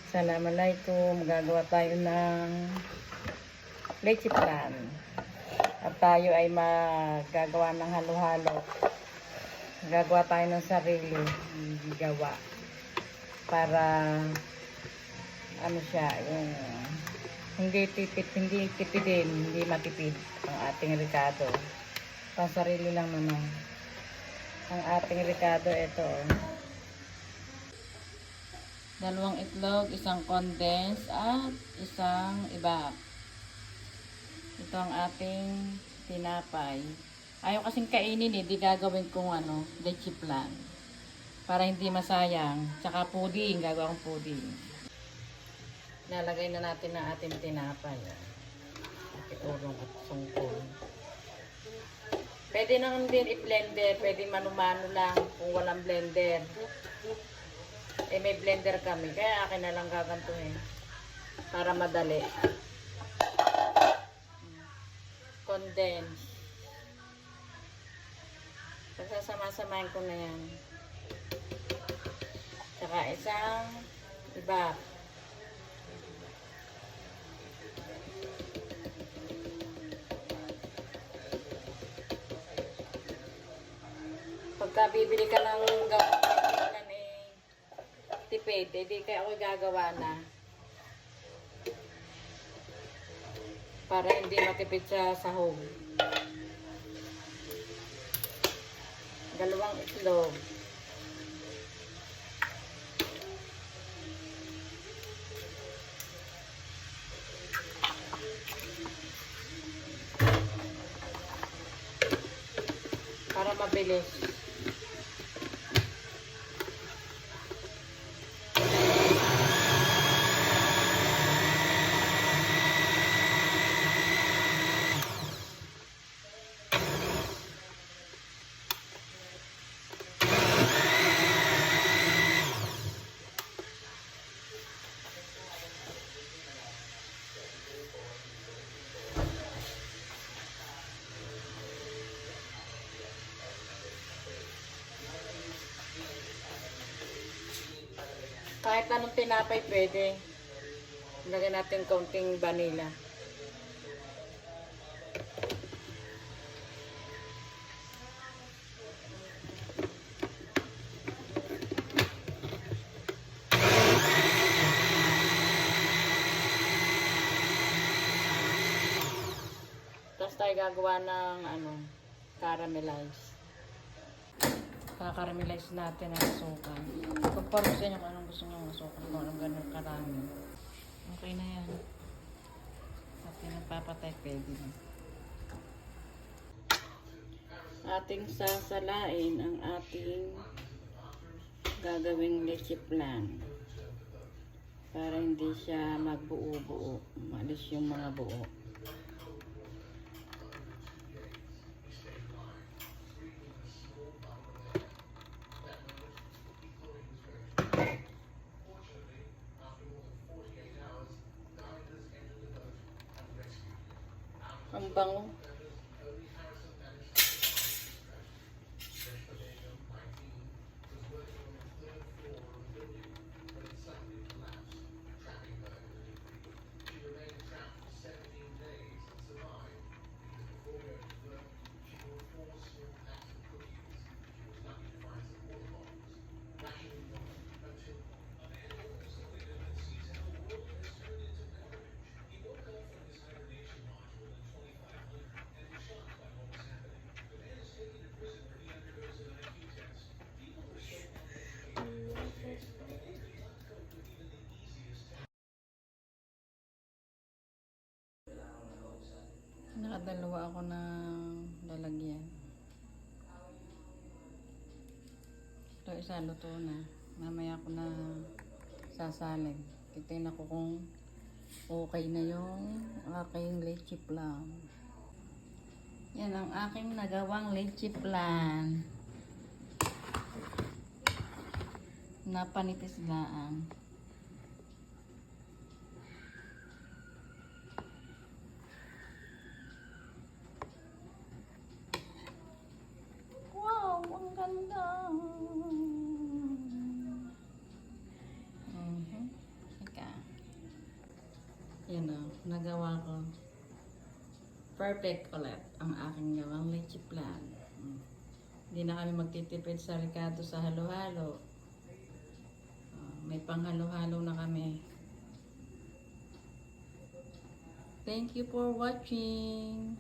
Assalamualaikum. Gagawa tayo ng leche flan. At tayo ay magagawa ng halo-halo. Gagawa tayo ng sarili gawa. Para ano siya, yung hindi tipidin, hindi matipid ang ating ricado. Pang sarili lang naman. Ang ating ricado, ito. 2 itlog, 1 condense at 1 ibak. Ito ang ating tinapay. Ayaw kasing kainin di gagawin kong leche flan. Para hindi masayang. Tsaka pudding, gagawin kong pudding. Nalagay na natin ang ating tinapay. Urong at sungkol. Pwede naman din i-blender, pwede mano-mano lang kung walang blender. May blender kami, kaya akin na lang gagantuhin para madali. Condense. Pagsasama-samahin ko na yan. Tsaka 1 ibak. Pagka bibili ka ng tipid, di kaya ako gagawa na. Para hindi matipid sa sahog. 2 itlog. Para mabilis. Kahit anong tinapay pwede. Lagyan natin kaunting vanilla. Tapos tayo gagawa ng caramelize. Kakaramelize natin ang asukal. Pagparusin nyo kung anong gusto nyo ang asukal. Kung anong ganun karami. Okay na yan. At pinagpapatay pwede na. Ating sasalain ang ating gagawing leche flan. Para hindi siya magbuo-buo. Malis yung mga buo. Ang bango. Nakadalawa ako ng lalagyan. Ito isa luto na. Mamaya ko na sasalig. Titignan ko kung okay na yung aking leche flan. Yan ang aking nagawang leche flan. Napanipis lang. Ang ganda. Ika. Yan o, nagawa ko. Perfect ulit ang aking gawang leche plan. Hindi na kami magtitipid sa Ricardo sa halo-halo. May panghalo-halo na kami. Thank you for watching.